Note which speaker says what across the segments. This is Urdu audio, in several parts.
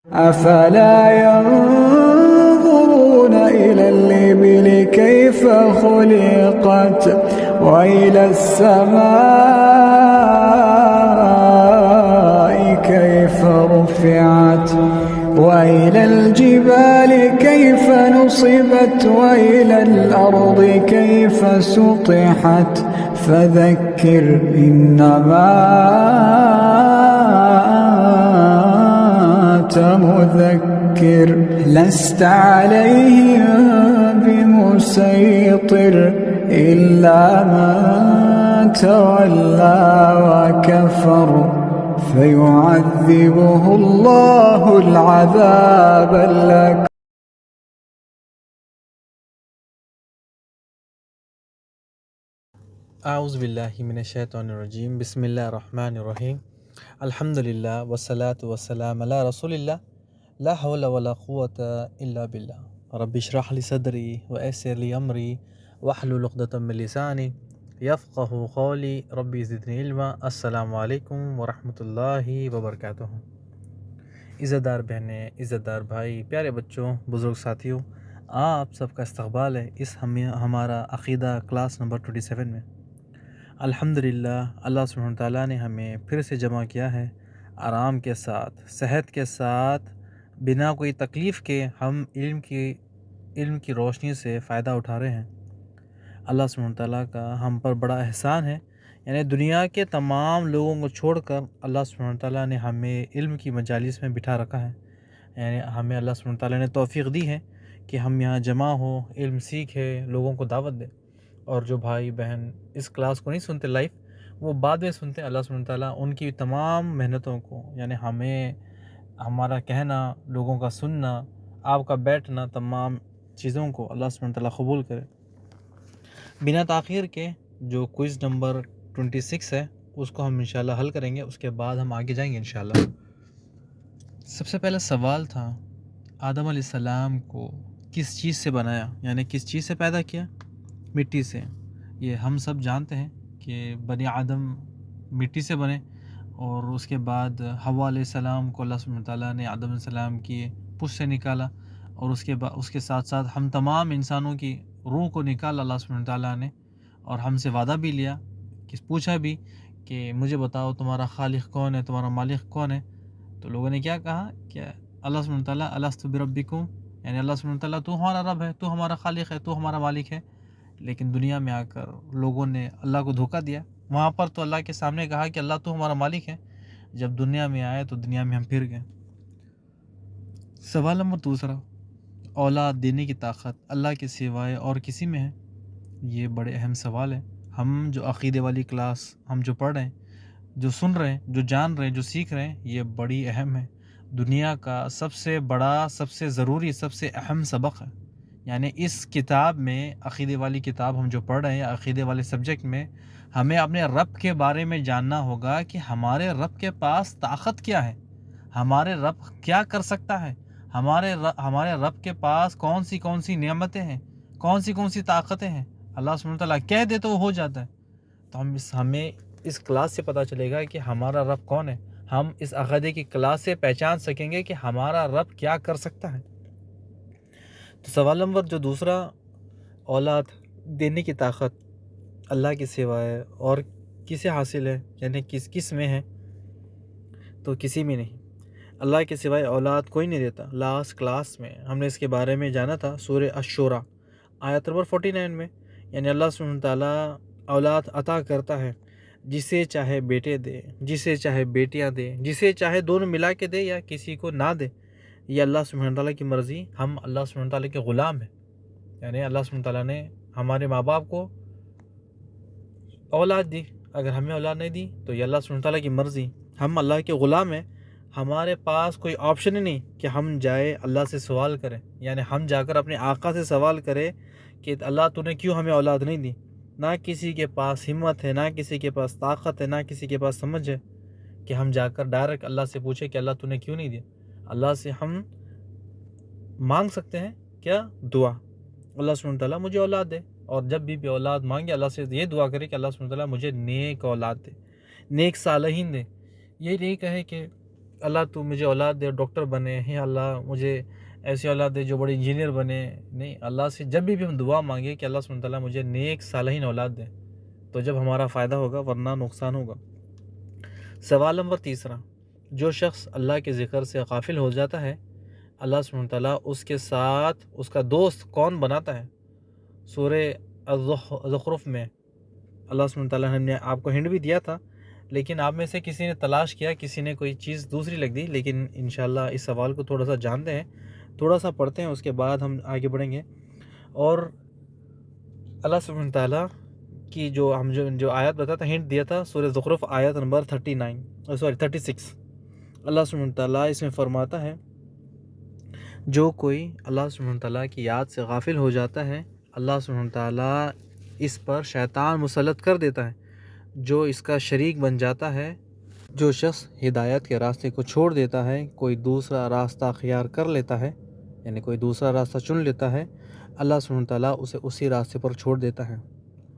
Speaker 1: أفلا ينظرون إلى الإبل كيف خلقت وإلى السماء كيف رفعت وإلى الجبال كيف نصبت وإلى الأرض كيف سطحت فذكر إنما أنت مذكر لست عليهم بمسيطر إلا من تولى وكفر فيعذبه الله العذاب الأكبر.
Speaker 2: اعوذ باللہ من الشیطان الرجیم بسم اللہ الرحمن الرحیم الحمدللہ والصلاة والسلام علی رسول اللہ لا حول ولا قوة الا باللہ رب اشرح لی صدری ویسر لی امری واحلل عقدۃ من لسانی یفقہوا قولی رب زدنی علما. السلام علیکم ورحمۃ اللہ وبرکاتہ. عزتدار بہنیں، عزتدار بھائی، پیارے بچوں، بزرگ ساتھیوں، آپ سب کا استقبال ہے اس ہمارا عقیدہ کلاس نمبر 27 میں. الحمدللہ اللہ سبحانہ وتعالیٰ نے ہمیں پھر سے جمع کیا ہے آرام کے ساتھ، صحت کے ساتھ، بنا کوئی تکلیف کے ہم علم کی روشنی سے فائدہ اٹھا رہے ہیں. اللہ سبحانہ وتعالیٰ کا ہم پر بڑا احسان ہے، یعنی دنیا کے تمام لوگوں کو چھوڑ کر اللہ سبحانہ وتعالیٰ نے ہمیں علم کی مجالس میں بٹھا رکھا ہے. یعنی ہمیں اللہ سبحانہ وتعالیٰ نے توفیق دی ہے کہ ہم یہاں جمع ہوں، علم سیکھیں، لوگوں کو دعوت دیں. اور جو بھائی بہن اس کلاس کو نہیں سنتے لائیو، وہ بعد میں سنتے ہیں. اللہ سبحانہ وتعالیٰ ان کی تمام محنتوں کو، یعنی ہمارا کہنا، لوگوں کا سننا، آپ کا بیٹھنا، تمام چیزوں کو اللہ سبحانہ وتعالیٰ قبول کرے. بنا تاخیر کے جو کوئز نمبر 26 ہے اس کو ہم انشاءاللہ حل کریں گے، اس کے بعد ہم آگے جائیں گے انشاءاللہ. سب سے پہلا سوال تھا، آدم علیہ السلام کو کس چیز سے بنایا، یعنی کس چیز سے پیدا کیا؟ مٹی سے. یہ ہم سب جانتے ہیں کہ بنی آدم مٹی سے بنے، اور اس کے بعد حوا علیہ السلام کو اللہ سبحانہ وتعالیٰ نے آدم علیہ السلام کی پشت سے نکالا، اور اس کے ساتھ ساتھ ہم تمام انسانوں کی روح کو نکالا اللہ سبحانہ وتعالیٰ نے. اور ہم سے وعدہ بھی لیا، کہ پوچھا بھی کہ مجھے بتاؤ تمہارا خالق کون ہے، تمہارا مالک کون ہے؟ تو لوگوں نے کیا کہا کہ اللہ سبحانہ وتعالیٰ الست بربکم، یعنی اللہ سبحانہ وتعالیٰ تو ہمارا رب ہے، تو ہمارا خالق ہے، تو ہمارا مالک ہے. لیکن دنیا میں آ کر لوگوں نے اللہ کو دھوکہ دیا. وہاں پر تو اللہ کے سامنے کہا کہ اللہ تو ہمارا مالک ہے، جب دنیا میں آئے تو دنیا میں ہم پھر گئے. سوال نمبر دوسرا، اولاد دینے کی طاقت اللہ کے سوائے اور کسی میں ہے؟ یہ بڑے اہم سوال ہے. ہم جو عقیدے والی کلاس ہم جو پڑھ رہے ہیں، جو سن رہے ہیں، جو جان رہے ہیں، جو سیکھ رہے ہیں، یہ بڑی اہم ہے. دنیا کا سب سے بڑا، سب سے ضروری، سب سے اہم سبق ہے. یعنی اس کتاب میں، عقیدے والی کتاب ہم جو پڑھ رہے ہیں، عقیدے والے سبجیکٹ میں ہمیں اپنے رب کے بارے میں جاننا ہوگا کہ ہمارے رب کے پاس طاقت کیا ہے، ہمارے رب کیا کر سکتا ہے، ہمارے رب کے پاس کون سی نعمتیں ہیں، کون سی طاقتیں ہیں. اللہ سبحانہ وتعالیٰ کہہ دے تو وہ ہو جاتا ہے. تو ہمیں اس کلاس سے پتہ چلے گا کہ ہمارا رب کون ہے. ہم اس عقیدے کی کلاس سے پہچان سکیں گے کہ ہمارا رب کیا کر سکتا ہے. تو سوال نمبر جو دوسرا، اولاد دینے کی طاقت اللہ کے سوائے اور کسے حاصل ہے، یعنی کس میں ہے؟ تو کسی میں نہیں. اللہ کے سوائے اولاد کوئی نہیں دیتا. لاسٹ کلاس میں ہم نے اس کے بارے میں جانا تھا، سورہ الشورى آیت نمبر 49 میں. یعنی اللہ سبحانہ وتعالیٰ اولاد عطا کرتا ہے، جسے چاہے بیٹے دے، جسے چاہے بیٹیاں دے، جسے چاہے دونوں ملا کے دے یا کسی کو نہ دے. یہ اللہ سبحانہ وتعالیٰ کی مرضی. ہم اللہ سبحانہ وتعالیٰ کے غلام ہیں. یعنی اللہ سبحانہ وتعالیٰ نے ہمارے ماں باپ کو اولاد دی، اگر ہمیں اولاد نہیں دی تو یہ اللہ سبحانہ وتعالیٰ کی مرضی. ہم اللہ کے غلام ہیں. ہمارے پاس کوئی آپشن ہی نہیں کہ ہم جائے اللہ سے سوال کریں، یعنی ہم جا کر اپنے آقا سے سوال کریں کہ اللہ تو نے کیوں ہمیں اولاد نہیں دی. نہ کسی کے پاس ہمت ہے، نہ کسی کے پاس طاقت ہے، نہ کسی کے پاس سمجھ ہے کہ ہم جا کر ڈائریکٹ اللہ سے پوچھیں کہ اللہ تو نے کیوں نہیں دیا. اللہ سے ہم مانگ سکتے ہیں کیا؟ دعا. اللہ سبحانہ وتعالیٰ مجھے اولاد دے. اور جب بھی اولاد مانگے اللہ سے یہ دعا کرے کہ اللہ سبحانہ وتعالیٰ مجھے نیک اولاد دے، نیک صالحین دے. یہ نہیں کہے کہ اللہ تو مجھے اولاد دے ڈاکٹر بنے، یا اللہ مجھے ایسی اولاد دے جو بڑی انجینئر بنے. نہیں، اللہ سے جب بھی ہم دعا مانگے کہ اللہ سبحانہ تعالیٰ مجھے نیک صالحین اولاد دے، تو جب ہمارا فائدہ ہوگا ورنہ نقصان ہوگا. سوال نمبر 3، جو شخص اللہ کے ذکر سے غافل ہو جاتا ہے اللہ سبحانہ تعالیٰ اس کے ساتھ اس کا دوست کون بناتا ہے؟ سورہ الزخرف میں اللہ سبحانہ تعالیٰ نے آپ کو ہنٹ بھی دیا تھا، لیکن آپ میں سے کسی نے تلاش کیا، کسی نے کوئی چیز دوسری لگ دی. لیکن انشاءاللہ اس سوال کو تھوڑا سا جانتے ہیں، تھوڑا سا پڑھتے ہیں، اس کے بعد ہم آگے بڑھیں گے. اور اللہ سبحانہ تعالیٰ کی جو آیت بتاتا، ہنٹ دیا تھا، سورہ زخرف آیت نمبر 36. اللہ سبحانہ تعالیٰ اس میں فرماتا ہے، جو کوئی اللہ سبحانہ تعالیٰ کی یاد سے غافل ہو جاتا ہے اللہ سبحانہ تعالیٰ اس پر شیطان مسلط کر دیتا ہے جو اس کا شریک بن جاتا ہے. جو شخص ہدایت کے راستے کو چھوڑ دیتا ہے، کوئی دوسرا راستہ اختیار کر لیتا ہے، یعنی کوئی دوسرا راستہ چن لیتا ہے، اللہ سبحانہ تعالیٰ اسے اسی راستے پر چھوڑ دیتا ہے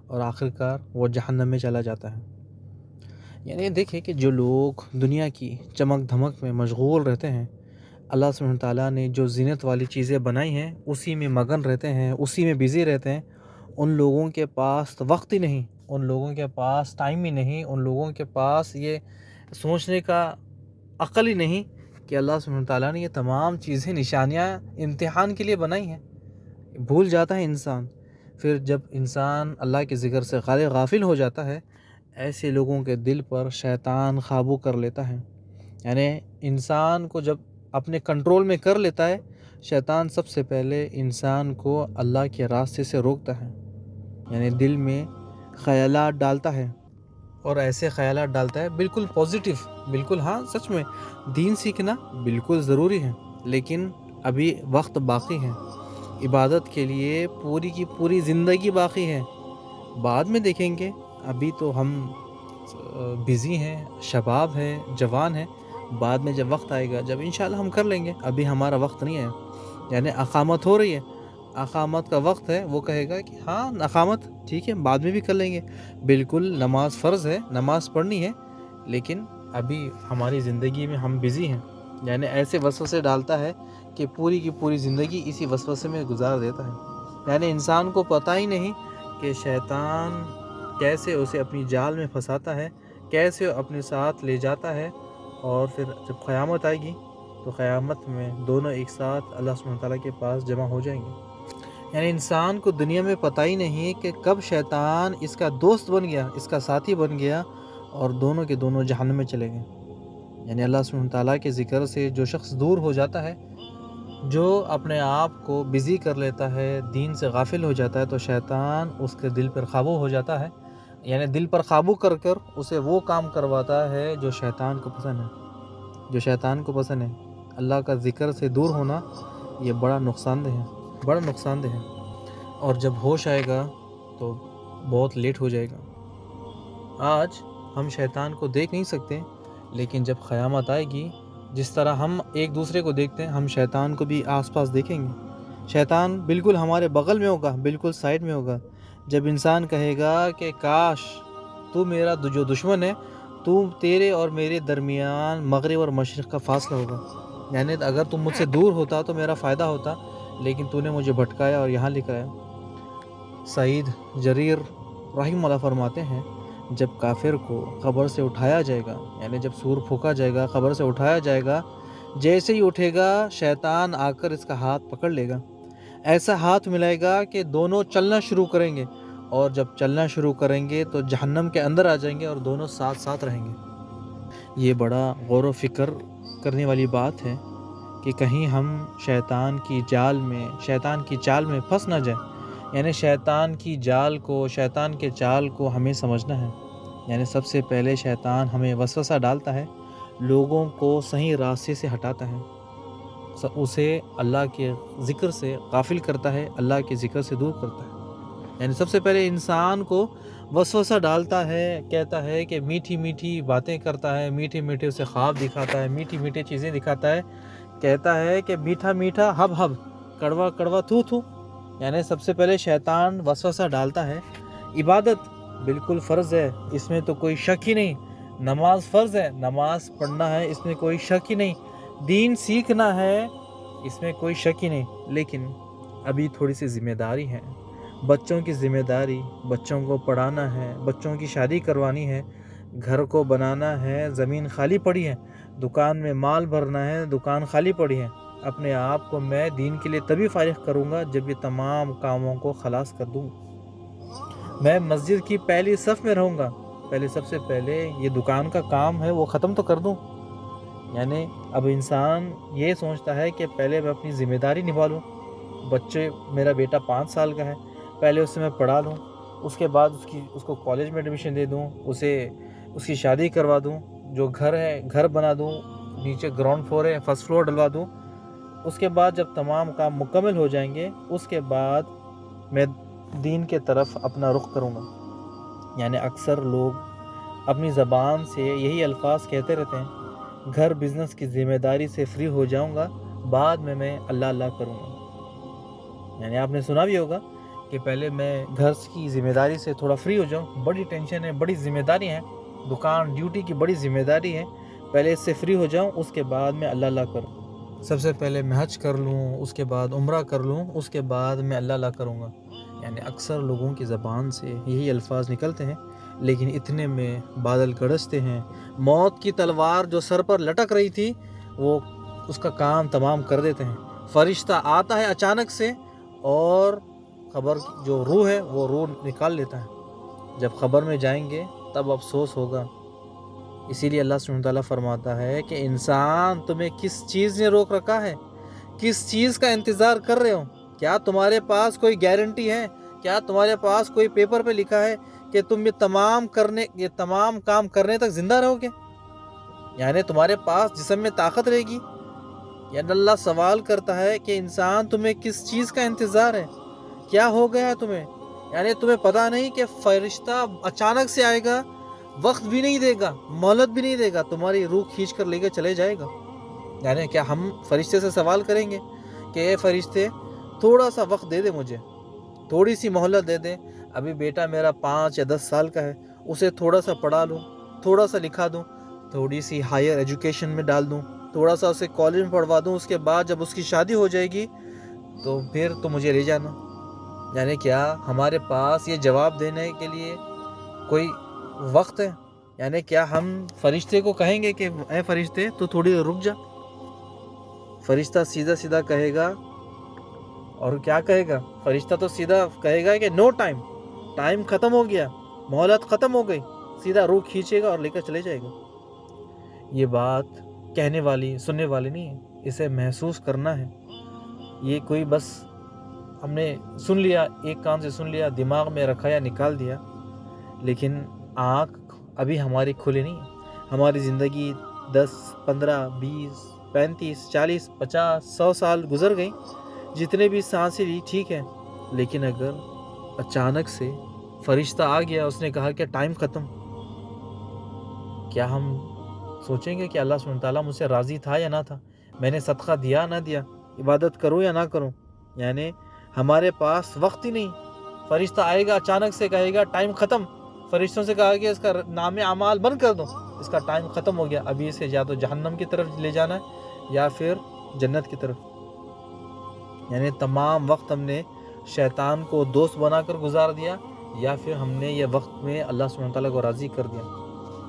Speaker 2: اور آخرکار وہ جہنم میں چلا جاتا ہے. یعنی دیکھیں کہ جو لوگ دنیا کی چمک دھمک میں مشغول رہتے ہیں، اللہ سبحانہ تعالیٰ نے جو زینت والی چیزیں بنائی ہیں اسی میں مگن رہتے ہیں، اسی میں بزی رہتے ہیں، ان لوگوں کے پاس وقت ہی نہیں، ان لوگوں کے پاس ٹائم ہی نہیں، ان لوگوں کے پاس یہ سوچنے کا عقل ہی نہیں کہ اللہ سبحانہ تعالیٰ نے یہ تمام چیزیں نشانیاں امتحان کے لیے بنائی ہیں. بھول جاتا ہے انسان. پھر جب انسان اللہ کے ذکر سے غافل ہو جاتا ہے، ایسے لوگوں کے دل پر شیطان قابو کر لیتا ہے. یعنی انسان کو جب اپنے کنٹرول میں کر لیتا ہے، شیطان سب سے پہلے انسان کو اللہ کے راستے سے روکتا ہے. یعنی دل میں خیالات ڈالتا ہے، اور ایسے خیالات ڈالتا ہے بالکل پازیٹیو، بالکل ہاں سچ میں دین سیکھنا بالکل ضروری ہے، لیکن ابھی وقت باقی ہے، عبادت کے لیے پوری کی پوری زندگی باقی ہے. بعد میں دیکھیں گے، ابھی تو ہم بزی ہیں، شباب ہیں، جوان ہیں، بعد میں جب وقت آئے گا جب انشاءاللہ ہم کر لیں گے. ابھی ہمارا وقت نہیں ہے. یعنی اقامت ہو رہی ہے، اقامت کا وقت ہے، وہ کہے گا کہ ہاں اقامت ٹھیک ہے بعد میں بھی کر لیں گے. بالکل نماز فرض ہے، نماز پڑھنی ہے، لیکن ابھی ہماری زندگی میں ہم بزی ہیں. یعنی ایسے وسوسے ڈالتا ہے کہ پوری کی پوری زندگی اسی وسوسے میں گزار دیتا ہے. یعنی انسان کو پتہ ہی نہیں کہ شیطان کیسے اسے اپنی جال میں پھنساتا ہے، کیسے اپنے ساتھ لے جاتا ہے، اور پھر جب قیامت آئے گی تو قیامت میں دونوں ایک ساتھ اللہ سبحانہ تعالیٰ کے پاس جمع ہو جائیں گے. یعنی انسان کو دنیا میں پتہ ہی نہیں کہ کب شیطان اس کا دوست بن گیا، اس کا ساتھی بن گیا، اور دونوں کے دونوں جہنم میں چلے گئے. یعنی اللہ سبحانہ تعالیٰ کے ذکر سے جو شخص دور ہو جاتا ہے، جو اپنے آپ کو بزی کر لیتا ہے، دین سے غافل ہو جاتا ہے، تو شیطان اس کے دل پر قابو ہو جاتا ہے. یعنی دل پر قابو کر اسے وہ کام کرواتا ہے جو شیطان کو پسند ہے، جو شیطان کو پسند ہے. اللہ کا ذکر سے دور ہونا یہ بڑا نقصان دہ ہے، بڑا نقصان دہ ہے. اور جب ہوش آئے گا تو بہت لیٹ ہو جائے گا. آج ہم شیطان کو دیکھ نہیں سکتے، لیکن جب قیامت آئے گی، جس طرح ہم ایک دوسرے کو دیکھتے ہیں، ہم شیطان کو بھی آس پاس دیکھیں گے. شیطان بالکل ہمارے بغل میں ہوگا، بالکل سائڈ میں ہوگا. جب انسان کہے گا کہ کاش تو میرا جو دشمن ہے، تیرے اور میرے درمیان مغرب اور مشرق کا فاصلہ ہوگا. یعنی اگر تم مجھ سے دور ہوتا تو میرا فائدہ ہوتا، لیکن تو نے مجھے بھٹکایا اور یہاں لے کر آیا. سعید جریر رحمہ اللہ فرماتے ہیں، جب کافر کو قبر سے اٹھایا جائے گا، یعنی جب سور پھونکا جائے گا، قبر سے اٹھایا جائے گا، جیسے ہی اٹھے گا شیطان آ کر اس کا ہاتھ پکڑ لے گا. ایسا ہاتھ ملائے گا کہ دونوں چلنا شروع کریں گے، اور جب چلنا شروع کریں گے تو جہنم کے اندر آ جائیں گے اور دونوں ساتھ ساتھ رہیں گے. یہ بڑا غور و فکر کرنے والی بات ہے کہ کہیں ہم شیطان کی چال میں پھنس نہ جائیں. یعنی شیطان کی جال کو، شیطان کے چال کو ہمیں سمجھنا ہے. یعنی سب سے پہلے شیطان ہمیں وسوسہ ڈالتا ہے، لوگوں کو صحیح راستے سے ہٹاتا ہے، اسے اللہ کے ذکر سے غافل کرتا ہے، اللہ کے ذکر سے دور کرتا ہے. یعنی سب سے پہلے انسان کو وسوسہ ڈالتا ہے، کہتا ہے کہ میٹھی میٹھی باتیں کرتا ہے، میٹھے میٹھے اسے خواب دکھاتا ہے، میٹھی میٹھی چیزیں دکھاتا ہے، کہتا ہے کہ میٹھا میٹھا ہب ہب، کڑوا کڑوا تھو تھو. یعنی سب سے پہلے شیطان وسوسہ ڈالتا ہے. عبادت بالکل فرض ہے، اس میں تو کوئی شک ہی نہیں، نماز فرض ہے، نماز پڑھنا ہے، اس میں کوئی شک ہی نہیں، دین سیکھنا ہے، اس میں کوئی شک ہی نہیں، لیکن ابھی تھوڑی سی ذمہ داری ہے، بچوں کی ذمہ داری، بچوں کو پڑھانا ہے، بچوں کی شادی کروانی ہے، گھر کو بنانا ہے، زمین خالی پڑی ہے، دکان میں مال بھرنا ہے، دکان خالی پڑی ہے، اپنے آپ کو میں دین کے لیے تبھی فارغ کروں گا جب یہ تمام کاموں کو خلاص کر دوں۔ میں مسجد کی پہلی صف میں رہوں گا، پہلے سب سے پہلے یہ دکان کا کام ہے وہ ختم تو کر دوں۔ یعنی اب انسان یہ سوچتا ہے کہ پہلے میں اپنی ذمہ داری نبھا لوں، بچے، میرا بیٹا 5 سال کا ہے، پہلے اسے میں پڑھا لوں، اس کے بعد اس کو کالج میں ایڈمیشن دے دوں، اس کی شادی کروا دوں، جو گھر ہے گھر بنا دوں، نیچے گراؤنڈ فلور ہے فرسٹ فلور ڈلوا دوں، اس کے بعد جب تمام کام مکمل ہو جائیں گے اس کے بعد میں دین کے طرف اپنا رخ کروں گا۔ یعنی اکثر لوگ اپنی زبان سے یہی الفاظ کہتے رہتے ہیں، گھر بزنس کی ذمہ داری سے فری ہو جاؤں گا، بعد میں اللہ اللہ کروں گا۔ یعنی آپ نے سنا بھی ہوگا کہ پہلے میں گھر کی ذمہ داری سے تھوڑا فری ہو جاؤں، بڑی ٹینشن ہے، بڑی ذمہ داری ہے، دکان ڈیوٹی کی بڑی ذمہ داری ہے، پہلے اس سے فری ہو جاؤں، اس کے بعد میں اللہ اللہ کروں، سب سے پہلے میں حج کر لوں، اس کے بعد عمرہ کر لوں، اس کے بعد میں اللہ اللہ کروں گا۔ یعنی اکثر لوگوں کی زبان سے یہی الفاظ نکلتے ہیں، لیکن اتنے میں بادل گرجتے ہیں، موت کی تلوار جو سر پر لٹک رہی تھی وہ اس کا کام تمام کر دیتے ہیں، فرشتہ آتا ہے اچانک سے اور قبر کی جو روح ہے وہ روح نکال لیتا ہے، جب قبر میں جائیں گے تب افسوس ہوگا۔ اسی لیے اللہ سبحانہ وتعالیٰ فرماتا ہے کہ انسان تمہیں کس چیز نے روک رکھا ہے، کس چیز کا انتظار کر رہے ہو؟ کیا تمہارے پاس کوئی گارنٹی ہے؟ کیا تمہارے پاس کوئی پیپر پہ لکھا ہے کہ تم یہ تمام کام کرنے تک زندہ رہو گے؟ یعنی تمہارے پاس جسم میں طاقت رہے گی؟ یعنی اللہ سوال کرتا ہے کہ انسان تمہیں کس چیز کا انتظار ہے؟ کیا ہو گیا ہے تمہیں؟ یعنی تمہیں پتہ نہیں کہ فرشتہ اچانک سے آئے گا، وقت بھی نہیں دے گا، مہلت بھی نہیں دے گا، تمہاری روح کھینچ کر لے کے چلے جائے گا۔ یعنی کیا ہم فرشتے سے سوال کریں گے کہ اے فرشتے تھوڑا سا وقت دے دے، مجھے تھوڑی سی مہلت دے دے، ابھی بیٹا میرا 5 یا 10 سال کا ہے، اسے تھوڑا سا پڑھا لوں، تھوڑا سا لکھا دوں، تھوڑی سی ہائر ایجوکیشن میں ڈال دوں، تھوڑا سا اسے کالج میں پڑھوا دوں، اس کے بعد جب اس کی شادی ہو جائے گی تو پھر تو مجھے لے جانا۔ یعنی کیا ہمارے پاس یہ جواب دینے کے لیے کوئی وقت ہے؟ یعنی کیا ہم فرشتے کو کہیں گے کہ اے فرشتے تو تھوڑی رک جا؟ فرشتہ سیدھا سیدھا کہے گا، اور کیا کہے گا؟ فرشتہ تو سیدھا کہے گا کہ نو ٹائم، ٹائم ختم ہو گیا، مہلت ختم ہو گئی، سیدھا روح کھینچے گا اور لے کر چلے جائے گا۔ یہ بات کہنے والی سننے والی نہیں ہے، اسے محسوس کرنا ہے۔ یہ کوئی بس ہم نے سن لیا، ایک کان سے سن لیا، دماغ میں رکھا یا نکال دیا، لیکن آنکھ ابھی ہماری کھلی نہیں ہے۔ ہماری زندگی 10 15 20 35 40 50 100 سال گزر گئی، جتنے بھی سانسیں لی ٹھیک ہے، لیکن اگر اچانک سے فرشتہ آ گیا، اس نے کہا کہ ٹائم ختم، کیا ہم سوچیں گے کہ اللہ سبحانہ تعالیٰ مجھ سے راضی تھا یا نہ تھا؟ میں نے صدقہ دیا نہ دیا، عبادت کروں یا نہ کروں؟ یعنی ہمارے پاس وقت ہی نہیں، فرشتہ آئے گا اچانک سے کہے گا ٹائم ختم، فرشتوں سے کہا کہ اس کا نام اعمال بند کر دو، اس کا ٹائم ختم ہو گیا، ابھی اسے یا تو جہنم کی طرف لے جانا ہے یا پھر جنت کی طرف۔ یعنی تمام وقت ہم نے شیطان کو دوست بنا کر گزار دیا، یا پھر ہم نے یہ وقت میں اللہ سبحانہ تعالیٰ کو راضی کر دیا۔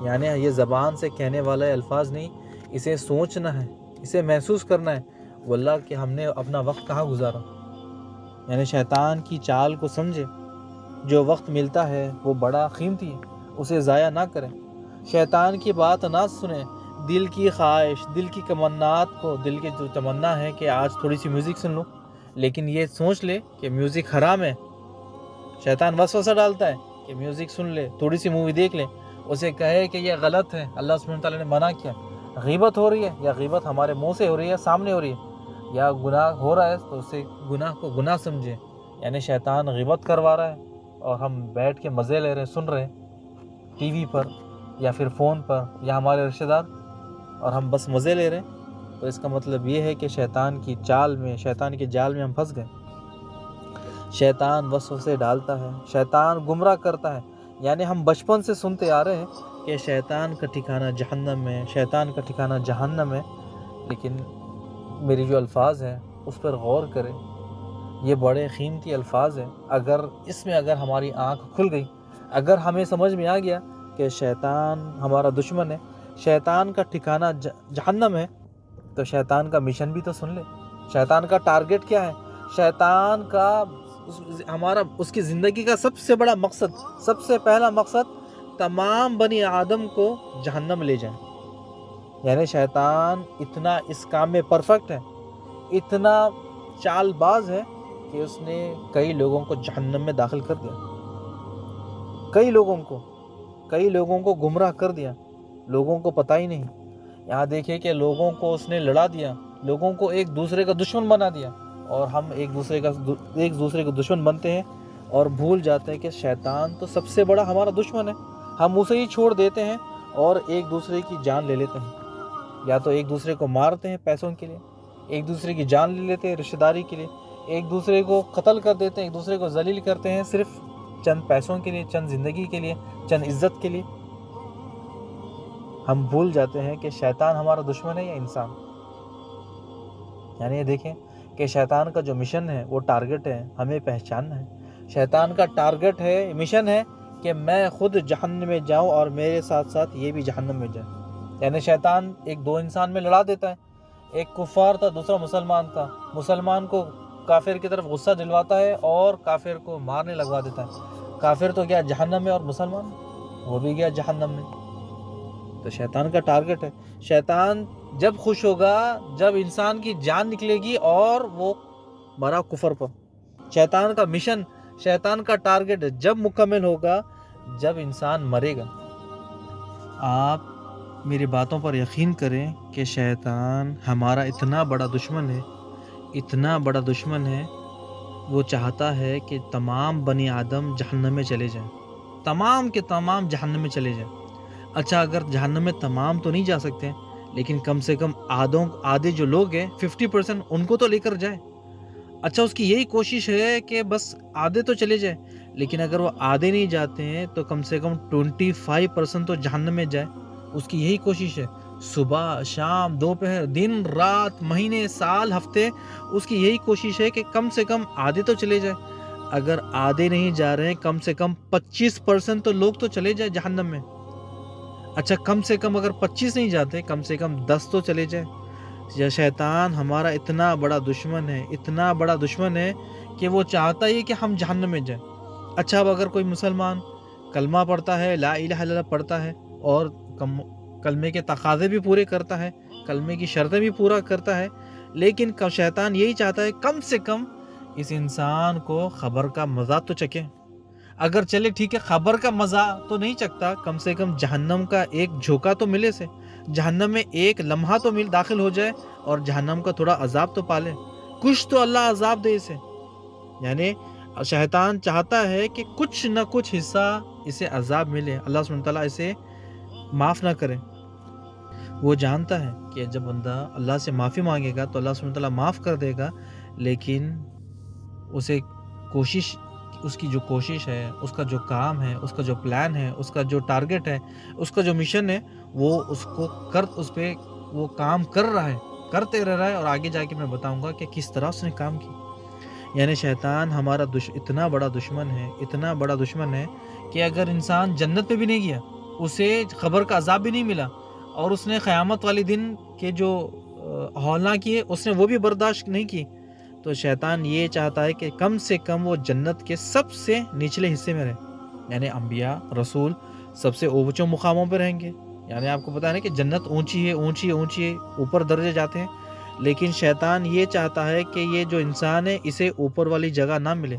Speaker 2: یعنی یہ زبان سے کہنے والا الفاظ نہیں، اسے سوچنا ہے، اسے محسوس کرنا ہے، واللہ کہ ہم نے اپنا وقت کہاں گزارا۔ یعنی شیطان کی چال کو سمجھے، جو وقت ملتا ہے وہ بڑا قیمتی ہے، اسے ضائع نہ کریں، شیطان کی بات نہ سنیں، دل کی خواہش، دل کی تمنات کو، دل کی جو تمنا ہے کہ آج تھوڑی سی میوزک سن لوں، لیکن یہ سوچ لے کہ میوزک حرام ہے، شیطان وسوسہ ڈالتا ہے کہ میوزک سن لے، تھوڑی سی مووی دیکھ لے، اسے کہے کہ یہ غلط ہے، اللہ سبحانہ تعالیٰ نے منع کیا، غیبت ہو رہی ہے، یا غیبت ہمارے منہ سے ہو رہی ہے، سامنے ہو رہی ہے، یا گناہ ہو رہا ہے تو اسے گناہ کو گناہ سمجھے۔ یعنی شیطان غیبت کروا رہا ہے اور ہم بیٹھ کے مزے لے رہے ہیں، سن رہے ہیں ٹی وی پر یا پھر فون پر یا ہمارے رشتہ دار، اور ہم بس مزے لے رہے ہیں، تو اس کا مطلب یہ ہے کہ شیطان کی چال میں، شیطان کے جال میں ہم پھنس گئے۔ شیطان وسوسے ڈالتا ہے، شیطان گمراہ کرتا ہے۔ یعنی ہم بچپن سے سنتے آ رہے ہیں کہ شیطان کا ٹھکانہ جہنم میں، شیطان کا ٹھکانہ جہنم ہے، لیکن میری جو الفاظ ہیں اس پر غور کریں، یہ بڑے قیمتی الفاظ ہیں۔ اگر ہماری آنکھ کھل گئی، اگر ہمیں سمجھ میں آ گیا کہ شیطان ہمارا دشمن ہے، شیطان کا ٹھکانہ جہنم ہے، تو شیطان کا مشن بھی تو سن لے۔ شیطان کا ٹارگٹ کیا ہے؟ شیطان کا اس کی زندگی کا سب سے بڑا مقصد، سب سے پہلا مقصد تمام بنی آدم کو جہنم لے جائیں۔ یعنی شیطان اتنا اس کام میں پرفیکٹ ہے، اتنا چال باز ہے کہ اس نے کئی لوگوں کو جہنم میں داخل کر دیا، کئی لوگوں کو گمراہ کر دیا، لوگوں کو پتہ ہی نہیں۔ یہاں دیکھیں کہ لوگوں کو اس نے لڑا دیا، لوگوں کو ایک دوسرے کا دشمن بنا دیا، اور ہم ایک دوسرے کا دشمن بنتے ہیں اور بھول جاتے ہیں کہ شیطان تو سب سے بڑا ہمارا دشمن ہے۔ ہم اسے ہی چھوڑ دیتے ہیں اور ایک دوسرے کی جان لے لیتے ہیں، یا تو ایک دوسرے کو مارتے ہیں پیسوں کے لیے، ایک دوسرے کی جان لے لیتے ہیں رشتہ داری کے لیے، ایک دوسرے کو قتل کر دیتے ہیں، ایک دوسرے کو ذلیل کرتے ہیں صرف چند پیسوں کے لیے، چند زندگی کے لیے، چند عزت کے لیے۔ ہم بھول جاتے ہیں کہ شیطان ہمارا دشمن ہے یا انسان۔ یعنی یہ دیکھیں کہ شیطان کا جو مشن ہے، وہ ٹارگٹ ہے، ہمیں پہچاننا ہے۔ شیطان کا ٹارگٹ ہے، مشن ہے کہ میں خود جہنم میں جاؤں اور میرے ساتھ ساتھ یہ بھی جہنم میں جائے۔ یعنی شیطان دو انسان میں لڑا دیتا ہے، ایک کفار تھا، دوسرا مسلمان تھا۔ مسلمان کو کافر کی طرف غصہ دلواتا ہے اور کافر کو مارنے لگوا دیتا ہے۔ کافر تو گیا جہنم میں اور مسلمان وہ بھی گیا جہنم میں۔ تو شیطان کا ٹارگٹ ہے، شیطان جب خوش ہوگا جب انسان کی جان نکلے گی اور وہ مرا کفر پر۔ شیطان کا مشن، شیطان کا ٹارگٹ جب مکمل ہوگا جب انسان مرے گا۔ آپ میری باتوں پر یقین کریں کہ شیطان ہمارا اتنا بڑا دشمن ہے، اتنا بڑا دشمن ہے، وہ چاہتا ہے کہ تمام بنی آدم جہنم میں چلے جائیں، تمام کے تمام جہنم میں چلے جائیں۔ اچھا، اگر جہنم میں تمام تو نہیں جا سکتے، لیکن کم سے کم آدھے جو لوگ ہیں 50% ان کو تو لے کر جائے۔ اچھا، اس کی یہی کوشش ہے کہ بس آدھے تو چلے جائے، لیکن اگر وہ آدھے نہیں جاتے ہیں تو کم سے کم 25% تو جہنم میں جائے۔ اس کی یہی کوشش ہے، صبح شام دوپہر دن رات مہینے سال ہفتے، اس کی یہی کوشش ہے کہ کم سے کم آدھے تو چلے جائے۔ اگر آدھے نہیں جا رہے ہیں، کم سے کم 25% تو لوگ تو چلے جائے جہنم میں۔ اچھا، کم سے کم اگر 25 نہیں جاتے، کم سے کم 10 تو چلے جائے۔ یہ شیطان ہمارا اتنا بڑا دشمن ہے، اتنا بڑا دشمن ہے کہ وہ چاہتا ہی کہ ہم جہنم میں جائیں۔ اچھا، اب اگر کوئی مسلمان کلمہ پڑھتا ہے، لا الہ الا اللہ پڑھتا ہے اور کلمے کے تقاضے بھی پورے کرتا ہے، کلمے کی شرطیں بھی پورا کرتا ہے، لیکن شیطان یہی چاہتا ہے کم سے کم اس انسان کو خبر کا مزہ تو چکے۔ اگر چلے ٹھیک ہے، خبر کا مزہ تو نہیں چکتا، کم سے کم جہنم کا ایک جھونکا تو ملے سے، جہنم میں ایک لمحہ تو داخل ہو جائے اور جہنم کا تھوڑا عذاب تو پالے، کچھ تو اللہ عذاب دے اسے۔ یعنی شیطان چاہتا ہے کہ کچھ نہ کچھ حصہ اسے عذاب ملے، اللہ سبحانہ وتعالیٰ اسے معاف نہ کرے۔ وہ جانتا ہے کہ جب بندہ اللہ سے معافی مانگے گا تو اللہ سبحانہ وتعالیٰ معاف کر دے گا، لیکن اسے اس کی جو کوشش ہے، اس کا جو کام ہے، اس کا جو پلان ہے، اس کا جو ٹارگٹ ہے، اس کا جو مشن ہے، وہ اس پہ وہ کام کر رہا ہے، کرتے رہ رہا ہے، اور آگے جا کے میں بتاؤں گا کہ کس طرح اس نے کام کی۔ یعنی شیطان ہمارا اتنا بڑا دشمن ہے، اتنا بڑا دشمن ہے کہ اگر انسان جنت پہ بھی نہیں گیا، اسے خبر کا عذاب بھی نہیں ملا، اور اس نے قیامت والے دن کے جو ہولناکی ہے اس نے وہ بھی برداشت نہیں کی، تو شیطان یہ چاہتا ہے کہ کم سے کم وہ جنت کے سب سے نچلے حصے میں رہے۔ یعنی انبیاء رسول سب سے اونچے مقاموں پہ رہیں گے۔ یعنی آپ کو پتہ ہے کہ جنت اونچی ہے، اونچی ہے، اونچی ہے، اوپر درجے جاتے ہیں، لیکن شیطان یہ چاہتا ہے کہ یہ جو انسان ہے اسے اوپر والی جگہ نہ ملے،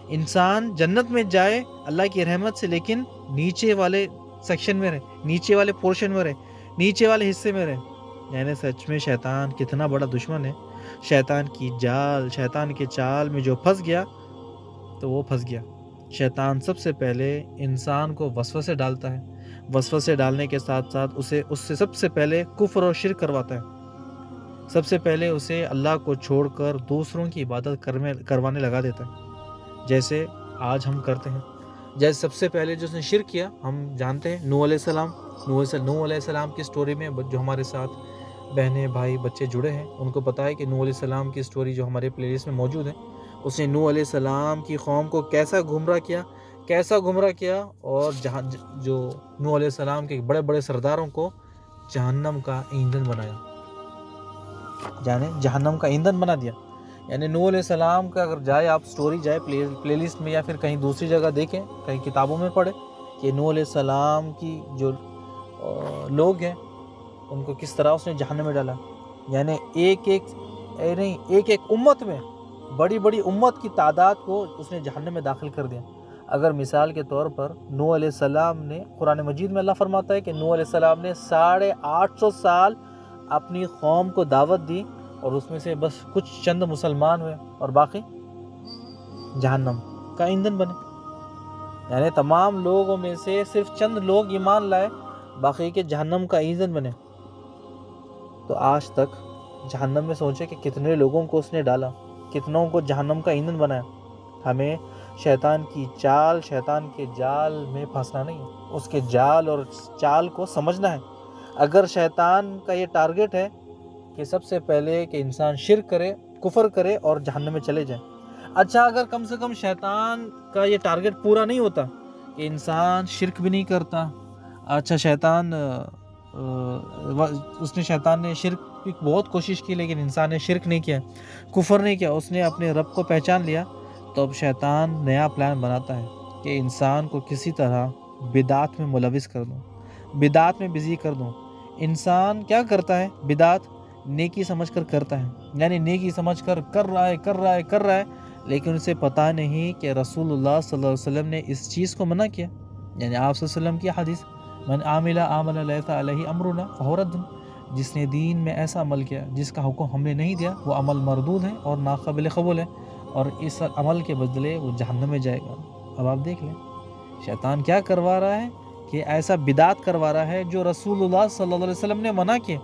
Speaker 2: انسان جنت میں جائے اللہ کی رحمت سے، لیکن نیچے والے سیکشن میں رہے، نیچے والے پورشن میں رہے، نیچے والے حصے میں رہے۔ یعنی سچ میں شیطان کتنا بڑا دشمن ہے۔ شیطان کے چال میں جو پھنس گیا تو وہ پھنس گیا۔ شیطان سب سے پہلے انسان کو وسوسے ڈالتا ہے، وسوسے ڈالنے کے ساتھ ساتھ اس سے سب سے پہلے کفر اور شرک کرواتا ہے، سب سے پہلے اسے اللہ کو چھوڑ کر دوسروں کی عبادت کروانے لگا دیتا ہے، جیسے آج ہم کرتے ہیں۔ جیسے سب سے پہلے جو اس نے شرک کیا ہم جانتے ہیں نوح علیہ السلام. نوح علیہ السلام کی سٹوری میں جو ہمارے ساتھ بہنیں بھائی بچے جڑے ہیں ان کو پتہ ہے کہ نوح علیہ السلام کی سٹوری جو ہمارے پلے لسٹ میں موجود ہے. اس نے نوح علیہ السلام کی قوم کو کیسا گمراہ کیا اور جہاں جو نوح علیہ السلام کے بڑے بڑے سرداروں کو جہنم کا ایندھن بنایا. جہنم کا ایندھن بنا دیا. یعنی نوح علیہ السلام کا اگر جائے آپ سٹوری جائے پلے لسٹ میں یا پھر کہیں دوسری جگہ دیکھیں کہیں کتابوں میں پڑھیں کہ نوح علیہ السلام کی جو لوگ ہیں ان کو کس طرح اس نے جہنم میں ڈالا. یعنی ایک ایک امت میں بڑی بڑی امت کی تعداد کو اس نے جہنم میں داخل کر دیا. اگر مثال کے طور پر نوح علیہ السلام نے قرآن مجید میں اللہ فرماتا ہے کہ نوح علیہ السلام نے 850 سال اپنی قوم کو دعوت دی اور اس میں سے بس کچھ چند مسلمان ہوئے اور باقی جہنم کا ایندھن بنے. یعنی تمام لوگوں میں سے صرف چند لوگ ایمان لائے باقی کے جہنم کا ایندھن بنے. تو آج تک جہنم میں سوچے کہ کتنے لوگوں کو اس نے ڈالا, کتنوں کو جہنم کا ایندھن بنایا. ہمیں شیطان کی چال شیطان کے جال میں پھنسنا نہیں ہے, اس کے جال اور چال کو سمجھنا ہے. اگر شیطان کا یہ ٹارگٹ ہے کہ سب سے پہلے کہ انسان شرک کرے کفر کرے اور جہنم میں چلے جائے. اچھا اگر کم سے کم شیطان کا یہ ٹارگٹ پورا نہیں ہوتا کہ انسان شرک بھی نہیں کرتا, اچھا شیطان نے شرک کی بہت کوشش کی لیکن انسان نے شرک نہیں کیا, کفر نہیں کیا, اس نے اپنے رب کو پہچان لیا, تو اب شیطان نیا پلان بناتا ہے کہ انسان کو کسی طرح بدعت میں ملوث کر دوں, بدعت میں بزی کر دوں. انسان کیا کرتا ہے؟ بدعت نیکی سمجھ کر کرتا ہے, یعنی نیکی سمجھ کر رہا ہے لیکن اسے پتہ نہیں کہ رسول اللہ صلی اللہ علیہ وسلم نے اس چیز کو منع کیا. یعنی آپ صلی اللہ علیہ وسلم کی حدیث من عمل لیس علیہ امرنا فہو رد, جس نے دین میں ایسا عمل کیا جس کا حکم ہم نے نہیں دیا وہ عمل مردود ہے اور ناقابل قبول ہے اور اس عمل کے بدلے وہ جہنم میں جائے گا. اب آپ دیکھ لیں شیطان کیا کروا رہا ہے کہ ایسا بدعت کروا رہا ہے جو رسول اللہ صلی اللہ علیہ وسلم نے منع کیا.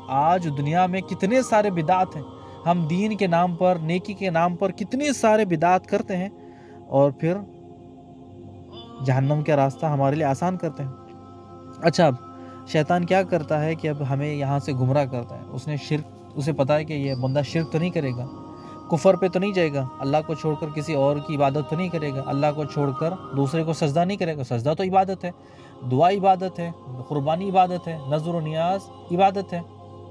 Speaker 2: آج دنیا میں کتنے سارے بدعت ہیں, ہم دین کے نام پر نیکی کے نام پر کتنے سارے بدعت کرتے ہیں اور پھر جہنم کا راستہ ہمارے لیے آسان کرتے ہیں. اچھا اب شیطان کیا کرتا ہے کہ اب ہمیں یہاں سے گمراہ کرتا ہے. اسے پتا ہے کہ یہ بندہ شرک تو نہیں کرے گا, کفر پہ تو نہیں جائے گا, اللہ کو چھوڑ کر کسی اور کی عبادت تو نہیں کرے گا, اللہ کو چھوڑ کر دوسرے کو سجدہ نہیں کرے گا. سجدہ تو عبادت ہے, دعا عبادت ہے, قربانی عبادت ہے, نذر و نیاز عبادت ہے.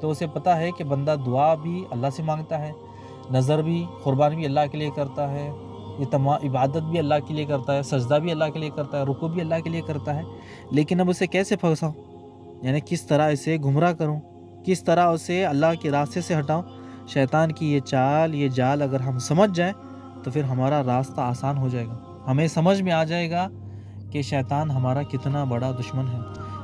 Speaker 2: تو اسے پتہ ہے کہ بندہ دعا بھی اللہ سے مانگتا ہے, نظر بھی قربانی بھی اللہ کے لیے کرتا ہے, یہ تمام عبادت بھی اللہ کے لیے کرتا ہے, سجدہ بھی اللہ کے لیے کرتا ہے, رکوع بھی اللہ کے لیے کرتا ہے. لیکن اب اسے کیسے پھنساؤں, یعنی کس طرح اسے گمراہ کروں, کس طرح اسے اللہ کے راستے سے ہٹاؤں. شیطان کی یہ چال یہ جال اگر ہم سمجھ جائیں تو پھر ہمارا راستہ آسان ہو جائے گا. ہمیں سمجھ میں آ جائے گا کہ شیطان ہمارا کتنا بڑا دشمن ہے.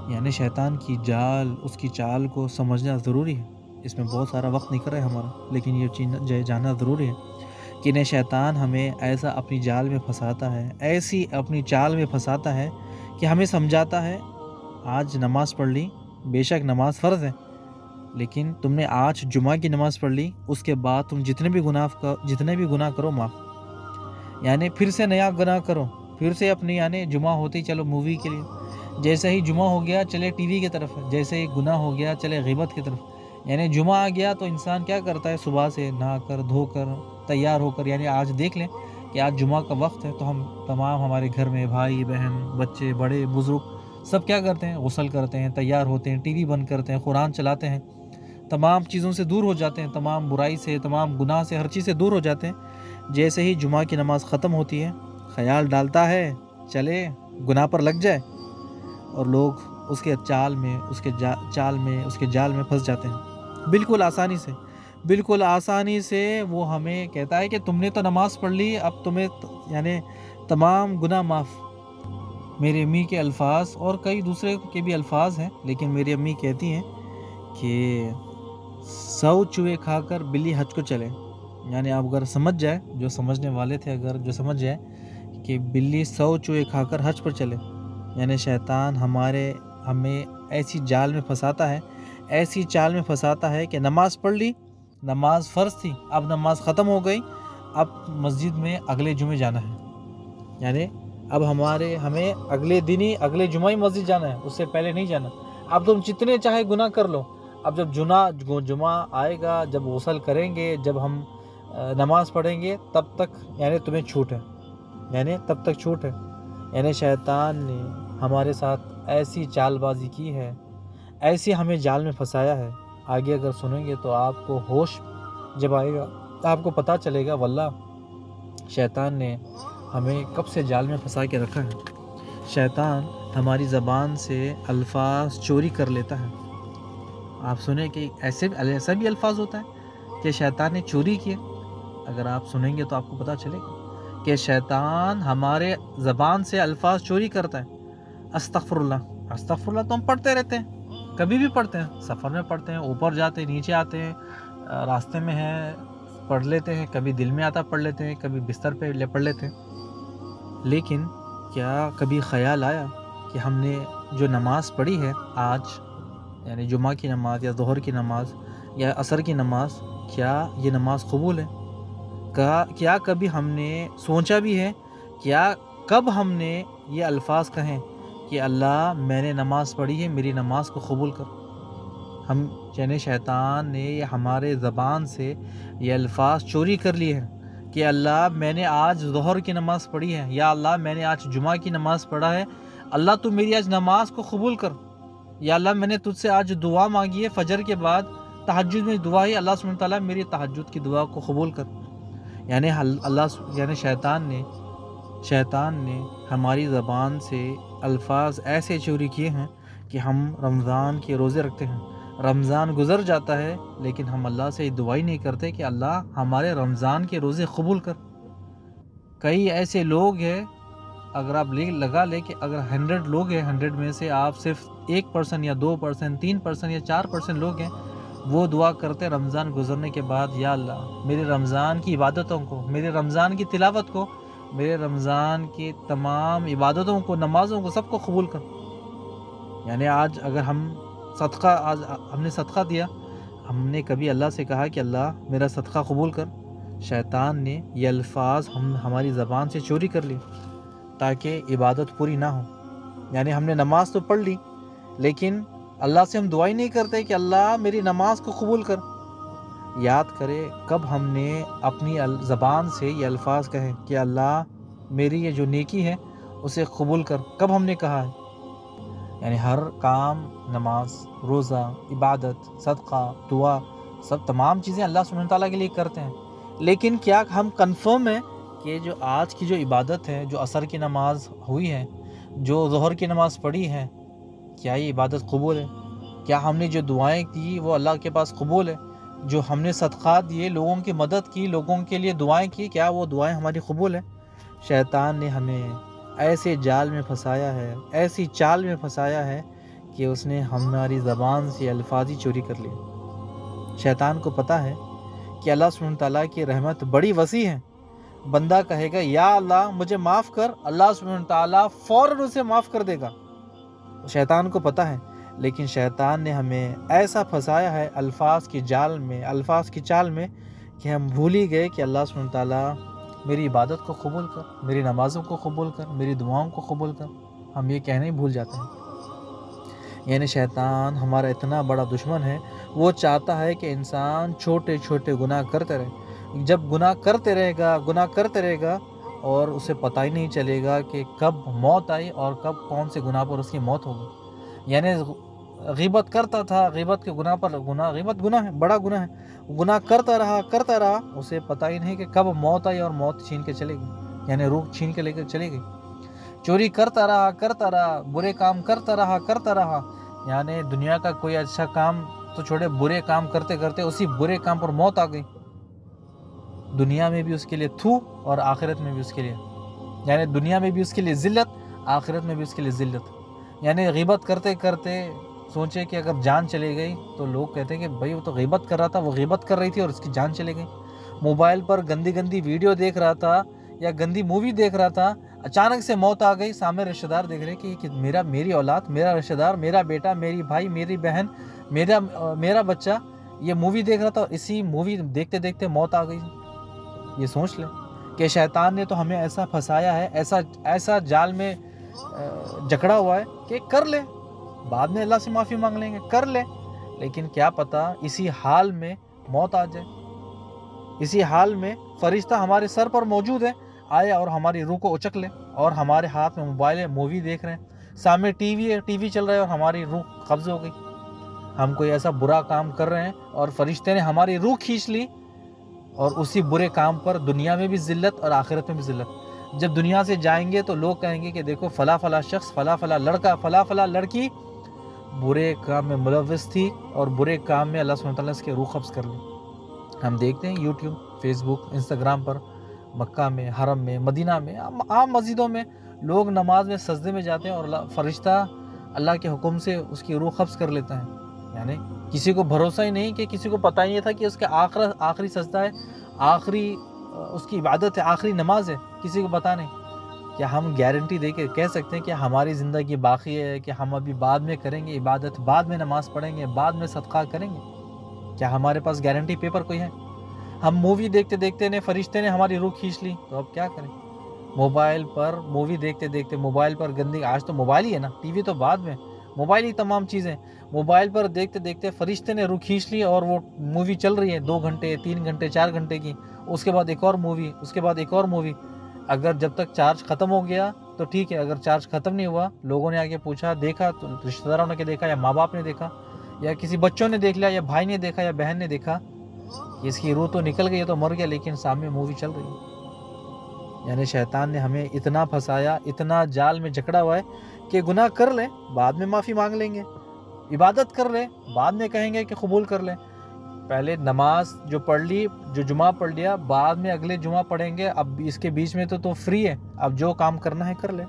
Speaker 2: یعنی شیطان کی جال اس کی چال کو سمجھنا ضروری ہے. اس میں بہت سارا وقت نکل رہا ہے ہمارا, لیکن یہ چیز جاننا ضروری ہے کہ نہیں شیطان ہمیں ایسا اپنی جال میں پھنساتا ہے, ایسی اپنی چال میں پھنساتا ہے کہ ہمیں سمجھاتا ہے آج نماز پڑھ لی, بے شک نماز فرض ہے, لیکن تم نے آج جمعہ کی نماز پڑھ لی, اس کے بعد تم جتنے بھی گناہ کرو معاف, یعنی پھر سے نیا گناہ کرو, پھر سے اپنی یعنی جمعہ ہوتی چلو مووی کے لیے, جیسے ہی جمعہ ہو گیا چلے ٹی وی کی طرف, جیسے ہی گناہ ہو گیا چلے غیبت کی طرف. یعنی جمعہ آ گیا تو انسان کیا کرتا ہے, صبح سے نہا کر دھو کر تیار ہو کر, یعنی آج دیکھ لیں کہ آج جمعہ کا وقت ہے تو ہم تمام ہمارے گھر میں بھائی بہن بچے بڑے بزرگ سب کیا کرتے ہیں, غسل کرتے ہیں, تیار ہوتے ہیں, ٹی وی بند کرتے ہیں, قرآن چلاتے ہیں, تمام چیزوں سے دور ہو جاتے ہیں, تمام برائی سے تمام گناہ سے ہر چیز سے دور ہو جاتے ہیں. جیسے ہی جمعہ کی نماز ختم ہوتی ہے خیال ڈالتا ہے چلے گناہ پر لگ جائے, اور لوگ اس کے چال میں اس کے جال میں پھنس جاتے ہیں. بالکل آسانی سے وہ ہمیں کہتا ہے کہ تم نے تو نماز پڑھ لی, اب تمہیں یعنی تمام گناہ معاف. میری امی کے الفاظ اور کئی دوسرے کے بھی الفاظ ہیں, لیکن میری امی کہتی ہیں کہ 100 چوہے کھا کر بلی حج کو چلے. یعنی آپ اگر سمجھ جائے, جو سمجھنے والے تھے اگر جو سمجھ جائے کہ بلی 100 چوہے کھا کر حج پر چلے, یعنی شیطان ہمیں ایسی جال میں پھنساتا ہے, ایسی چال میں پھنساتا ہے کہ نماز پڑھ لی, نماز فرض تھی, اب نماز ختم ہو گئی, اب مسجد میں اگلے جمعے جانا ہے. یعنی اب ہمیں اگلے دن ہی اگلے جمعہ ہی مسجد جانا ہے، اس سے پہلے نہیں جانا۔ اب تم جتنے چاہے گناہ کر لو، اب جب جمعہ آئے گا، جب غسل کریں گے، جب ہم نماز پڑھیں گے، تب تک یعنی تمہیں چھوٹ ہے، یعنی تب تک چھوٹ ہے۔ یعنی شیطان نے ہمارے ساتھ ایسی چال بازی کی ہے، ایسی ہمیں جال میں پھنسایا ہے۔ آگے اگر سنیں گے تو آپ کو ہوش جب آئے گا آپ کو پتہ چلے گا واللہ شیطان نے ہمیں کب سے جال میں پھنسا کے رکھا ہے۔ شیطان ہماری زبان سے الفاظ چوری کر لیتا ہے۔ آپ سنیں کہ ایسا بھی الفاظ ہوتا ہے کہ شیطان نے چوری کیے، اگر آپ سنیں گے تو آپ کو پتہ چلے گا کہ شیطان ہمارے زبان سے الفاظ چوری کرتا ہے۔ استغفر اللہ تو ہم پڑھتے رہتے ہیں، کبھی بھی پڑھتے ہیں، سفر میں پڑھتے ہیں، اوپر جاتے ہیں، نیچے آتے ہیں، راستے میں ہیں پڑھ لیتے ہیں، کبھی دل میں آتا پڑھ لیتے ہیں، کبھی بستر پہ پڑھ لیتے ہیں۔ لیکن کیا کبھی خیال آیا کہ ہم نے جو نماز پڑھی ہے آج، یعنی جمعہ کی نماز یا ظہر کی نماز یا عصر کی نماز، کیا یہ نماز قبول ہے؟ کیا کبھی ہم نے سوچا بھی ہے، کیا کب ہم نے یہ الفاظ کہیں کہ اللہ میں نے نماز پڑھی ہے، میری نماز کو قبول کر؟ یعنی شیطان نے ہمارے زبان سے یہ الفاظ چوری کر لیے ہیں کہ اللہ میں نے آج ظہر کی نماز پڑھی ہے، یا اللہ میں نے آج جمعہ کی نماز پڑھا ہے، اللہ تو میری آج نماز کو قبول کر، یا اللہ میں نے تجھ سے آج دعا مانگی ہے فجر کے بعد، تہجد میں دعا ہے، اللہ سبحانہ تعالیٰ میری تہجد کی دعا کو قبول کر۔ یعنی شیطان نے ہماری زبان سے الفاظ ایسے چوری کیے ہیں کہ ہم رمضان کے روزے رکھتے ہیں، رمضان گزر جاتا ہے لیکن ہم اللہ سے دعا ہی نہیں کرتے کہ اللہ ہمارے رمضان کے روزے قبول کر۔ کئی ایسے لوگ ہیں، اگر آپ لگا لیں کہ اگر 100 لوگ ہیں، 100 میں سے آپ صرف 1% یا 2%، 3% یا 4% لوگ ہیں، وہ دعا کرتے رمضان گزرنے کے بعد، یا اللہ میرے رمضان کی عبادتوں کو، میرے رمضان کی تلاوت کو، میرے رمضان کی تمام عبادتوں کو، نمازوں کو، سب کو قبول کر۔ یعنی آج اگر ہم نے صدقہ دیا، ہم نے کبھی اللہ سے کہا کہ اللہ میرا صدقہ قبول کر؟ شیطان نے یہ الفاظ ہماری زبان سے چوری کر لی تاکہ عبادت پوری نہ ہو۔ یعنی ہم نے نماز تو پڑھ لی لیکن اللہ سے ہم دعا ہی نہیں کرتے کہ اللہ میری نماز کو قبول کر۔ یاد کرے کب ہم نے اپنی زبان سے یہ الفاظ کہے کہ اللہ میری یہ جو نیکی ہے اسے قبول کر، کب ہم نے کہا ہے؟ یعنی ہر کام، نماز، روزہ، عبادت، صدقہ، دعا، سب تمام چیزیں اللہ سبحانہ تعالیٰ کے لیے کرتے ہیں، لیکن کیا ہم کنفرم ہیں کہ جو آج کی جو عبادت ہے، جو عصر کی نماز ہوئی ہے، جو ظہر کی نماز پڑھی ہے، کیا یہ عبادت قبول ہے؟ کیا ہم نے جو دعائیں کی وہ اللہ کے پاس قبول ہے؟ جو ہم نے صدقات دیے، لوگوں کی مدد کی، لوگوں کے لیے دعائیں کی، کیا وہ دعائیں ہماری قبول ہیں؟ شیطان نے ہمیں ایسے جال میں پھنسایا ہے، ایسی چال میں پھنسایا ہے کہ اس نے ہماری زبان سے الفاظ ہی چوری کر لیے۔ شیطان کو پتہ ہے کہ اللہ سبحانہ تعالیٰ کی رحمت بڑی وسیع ہے، بندہ کہے گا یا اللہ مجھے معاف کر، اللہ سبحانہ تعالیٰ فوراً اسے معاف کر دے گا۔ شیطان کو پتہ ہے، لیکن شیطان نے ہمیں ایسا پھنسایا ہے الفاظ کی جال میں، الفاظ کی چال میں، کہ ہم بھول ہی گئے کہ اللہ سبحانہ تعالیٰ میری عبادت کو قبول کر، میری نمازوں کو قبول کر، میری دعاؤں کو قبول کر، ہم یہ کہنے ہی بھول جاتے ہیں۔ یعنی شیطان ہمارا اتنا بڑا دشمن ہے، وہ چاہتا ہے کہ انسان چھوٹے چھوٹے گناہ کرتے رہے۔ جب گناہ کرتے رہے گا اور اسے پتہ ہی نہیں چلے گا کہ کب موت آئی اور کب کون سے گناہ پر اس کی موت ہوگی۔ یعنی غیبت کرتا تھا، غیبت کے گناہ پر غیبت گناہ ہے، بڑا گناہ ہے، گناہ کرتا رہا، اسے پتہ ہی نہیں کہ کب موت آئی اور موت چھین کے چلے گئی، یعنی روح چھین کے لے کر چلے گئی۔ چوری کرتا رہا، برے کام کرتا رہا، یعنی دنیا کا کوئی اچھا کام تو چھوڑے، برے کام کرتے کرتے اسی برے کام پر موت آ گئی۔ دنیا میں بھی اس کے لیے تھو اور آخرت میں بھی اس کے لیے، یعنی دنیا میں بھی اس کے لیے ذلت، آخرت میں بھی اس کے لیے ذلت۔ یعنی غیبت کرتے کرتے سوچے کہ اگر جان چلے گئی تو لوگ کہتے ہیں کہ بھائی وہ تو غیبت کر رہا تھا، وہ غیبت کر رہی تھی اور اس کی جان چلے گئی۔ موبائل پر گندی ویڈیو دیکھ رہا تھا یا گندی مووی دیکھ رہا تھا، اچانک سے موت آ گئی، سامنے رشتہ دار دیکھ رہے کہ میری اولاد، میرا رشتہ دار، میرا بیٹا، میری بھائی، میری بہن، میرا بچہ یہ مووی دیکھ رہا تھا اور اسی مووی دیکھتے دیکھتے موت آ گئی۔ یہ سوچ لیں کہ شیطان نے تو ہمیں ایسا پھنسایا ہے، ایسا جال میں جکڑا ہوا ہے کہ کر لے، بعد میں اللہ سے معافی مانگ لیں گے، کر لے، لیکن کیا پتہ اسی حال میں موت آ جائے، اسی حال میں فرشتہ ہمارے سر پر موجود ہے، آئے اور ہماری روح کو اچک لے، اور ہمارے ہاتھ میں موبائل ہے، مووی دیکھ رہے ہیں، سامنے ٹی وی چل رہا ہے اور ہماری روح قبض ہو گئی، ہم کوئی ایسا برا کام کر رہے ہیں اور فرشتے نے ہماری روح کھینچ لی، اور اسی برے کام پر دنیا میں بھی ذلت اور آخرت میں بھی ذلت۔ جب دنیا سے جائیں گے تو لوگ کہیں گے کہ دیکھو فلاں شخص، فلاں لڑکا، فلاں لڑکی برے کام میں ملوث تھی، اور برے کام میں اللہ سبحانہ وتعالیٰ نے اس کے روح قبض کر لی۔ ہم دیکھتے ہیں یوٹیوب، فیس بک، انسٹاگرام پر مکہ میں، حرم میں، مدینہ میں، عام مسجدوں میں لوگ نماز میں سجدے میں جاتے ہیں اور فرشتہ اللہ کے حکم سے اس کی روح قبض کر لیتا ہے۔ یعنی کسی کو بھروسہ ہی نہیں، کہ کسی کو پتہ ہی نہیں تھا کہ اس کا آخری سجدہ ہے، آخری اس کی عبادت ہے، آخری نماز ہے، کسی کو پتہ نہیں۔ کیا ہم گارنٹی دے کے کہہ سکتے ہیں کہ ہماری زندگی باقی ہے، کہ ہم ابھی بعد میں کریں گے عبادت، بعد میں نماز پڑھیں گے، بعد میں صدقہ کریں گے؟ کیا ہمارے پاس گارنٹی پیپر کوئی ہے؟ ہم مووی دیکھتے دیکھتے نے فرشتے نے ہماری روح کھینچ لی، تو اب کیا کریں؟ موبائل پر مووی دیکھتے دیکھتے، موبائل پر گندی، آج تو موبائل ہی ہے نا، ٹی وی تو بعد میں، موبائل ہی تمام چیزیں، موبائل پر دیکھتے دیکھتے فرشتے نے روح کھینچ لی، اور وہ مووی چل رہی ہے 2 گھنٹے، 3 گھنٹے، 4 گھنٹے کی، اس کے بعد ایک اور مووی، اس کے بعد ایک اور مووی۔ اگر جب تک چارج ختم ہو گیا تو ٹھیک ہے، اگر چارج ختم نہیں ہوا، لوگوں نے آگے پوچھا، دیکھا، تو رشتہ داروں نے دیکھا، یا ماں باپ نے دیکھا، یا کسی بچوں نے دیکھ لیا، یا بھائی نے دیکھا، یا بہن نے دیکھا، اس کی روح تو نکل گئی، تو مر گیا، لیکن سامنے مووی چل رہی ہے۔ یعنی شیطان نے ہمیں اتنا پھنسایا، اتنا جال میں جکڑا ہوا ہے کہ گناہ کر لیں، بعد میں معافی مانگ لیں گے، عبادت کر لیں، بعد میں کہیں گے کہ قبول کر لیں، پہلے نماز جو پڑھ لی، جو جمعہ پڑھ لیا، بعد میں اگلے جمعہ پڑھیں گے، اب اس کے بیچ میں تو فری ہے، اب جو کام کرنا ہے کر لیں۔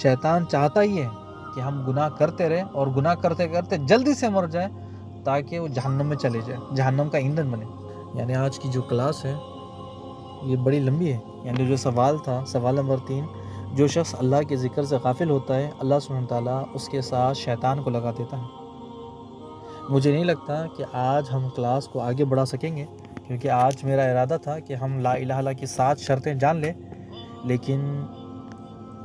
Speaker 2: شیطان چاہتا ہی ہے کہ ہم گناہ کرتے رہیں، اور گناہ کرتے کرتے جلدی سے مر جائیں، تاکہ وہ جہنم میں چلے جائے، جہنم کا ایندھن بنے۔ یعنی آج کی جو کلاس ہے یہ بڑی لمبی ہے، یعنی جو سوال تھا، سوال نمبر 3، جو شخص اللہ کے ذکر سے غافل ہوتا ہے، اللہ سبحانہ تعالیٰ اس کے ساتھ شیطان کو لگا دیتا ہے۔ مجھے نہیں لگتا کہ آج ہم کلاس کو آگے بڑھا سکیں گے، کیونکہ آج میرا ارادہ تھا کہ ہم لا الہ الا اللہ کی 7 شرطیں جان لیں، لیکن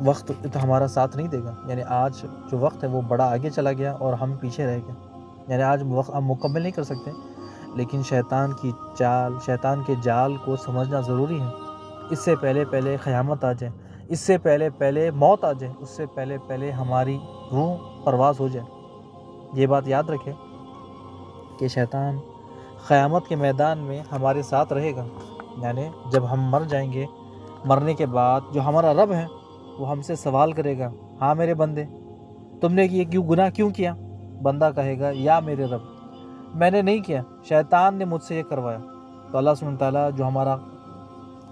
Speaker 2: وقت تو ہمارا ساتھ نہیں دے گا، یعنی آج جو وقت ہے وہ بڑا آگے چلا گیا اور ہم پیچھے رہ گئے، یعنی آج وقت ہم مکمل نہیں کر سکتے، لیکن شیطان کی چال، شیطان کے جال کو سمجھنا ضروری ہے۔ اس سے پہلے قیامت آ جائے، اس سے پہلے موت آ جائے، اس سے پہلے ہماری روح پرواز ہو جائے۔ یہ بات یاد رکھیں کہ شیطان قیامت کے میدان میں ہمارے ساتھ رہے گا، یعنی جب ہم مر جائیں گے، مرنے کے بعد جو ہمارا رب ہے وہ ہم سے سوال کرے گا، ہاں میرے بندے، تم نے یہ گناہ کیوں کیا؟ بندہ کہے گا، یا میرے رب، میں نے نہیں کیا، شیطان نے مجھ سے یہ کروایا۔ تو اللہ سبحانہ تعالیٰ جو ہمارا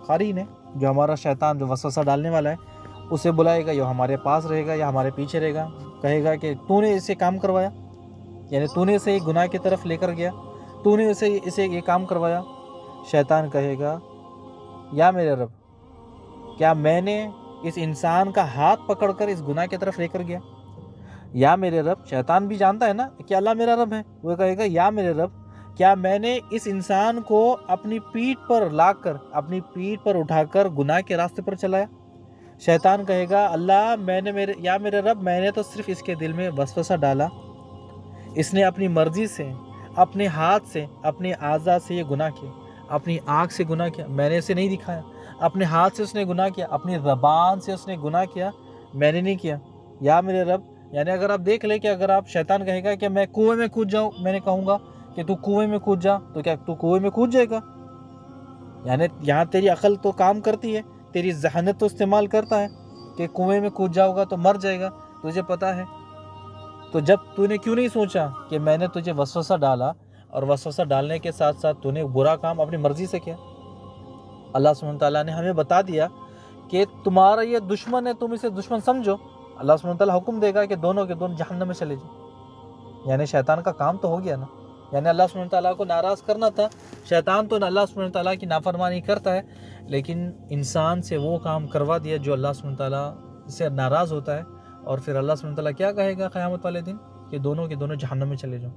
Speaker 2: قرین ہے، جو ہمارا شیطان جو وسوسہ ڈالنے والا ہے، اسے بلائے گا، یا ہمارے پاس رہے گا یا ہمارے پیچھے رہے گا، کہے گا کہ تو نے اسے کام کروایا، یعنی تو نے اسے ایک گناہ کی طرف لے کر گیا، تو نے اسے یہ کام کروایا۔ شیطان کہے گا، یا میرے رب، کیا میں نے اس انسان کا ہاتھ پکڑ کر اس گناہ کی طرف لے کر گیا؟ یا میرے رب، شیطان بھی جانتا ہے نا کہ اللہ میرا رب ہے، وہ کہے گا، یا میرے رب، کیا میں نے اس انسان کو اپنی پیٹھ پر لا کر، اپنی پیٹھ پر اٹھا کر گناہ کے راستے پر چلایا؟ شیطان کہے گا، اللہ یا میرے رب، میں نے تو صرف اس کے دل میں وسوسہ ڈالا، اس نے اپنی مرضی سے، اپنے ہاتھ سے، اپنے اعضاء سے یہ گناہ کیا، اپنی آنکھ سے گناہ کیا، میں نے اسے نہیں دکھایا، اپنے ہاتھ سے اس نے گناہ کیا، اپنی زبان سے اس نے گناہ کیا، میں نے نہیں کیا، یا میرے رب۔ یعنی اگر آپ دیکھ لیں کہ اگر آپ، شیطان کہے گا کہ میں کنویں میں کود جاؤں، میں نے کہوں گا کہ تو کنویں میں کود جا، تو کیا تو کنویں میں کود جائے گا؟ یعنی یہاں تیری عقل تو کام کرتی ہے، تیری ذہانت تو استعمال کرتا ہے کہ کنویں میں کود جاؤ گا تو مر جائے گا، تجھے پتہ ہے۔ تو جب تو نے کیوں نہیں سوچا کہ میں نے تجھے وسوسہ ڈالا، اور وسوسہ ڈالنے کے ساتھ ساتھ تو نے برا کام اپنی مرضی سے کیا؟ اللہ سبحانہ تعالیٰ نے ہمیں بتا دیا کہ تمہارا یہ دشمن ہے، تم اسے دشمن سمجھو، اللہ سبحانہ تعالیٰ حکم دے گا کہ دونوں کے دونوں جہنم میں چلے جائیں۔ یعنی شیطان کا کام تو ہو گیا نا، یعنی اللہ سبحانہ تعالیٰ کو ناراض کرنا تھا۔ شیطان تو اللہ سبحانہ تعالیٰ کی نافرمانی کرتا ہے، لیکن انسان سے وہ کام کروا دیا جو اللہ سبحانہ تعالیٰ سے ناراض ہوتا ہے، اور پھر اللہ سبحانہ تعالیٰ کیا کہے گا قیامت والے دن؟ کہ دونوں کے دونوں جہنم میں چلے جاؤ۔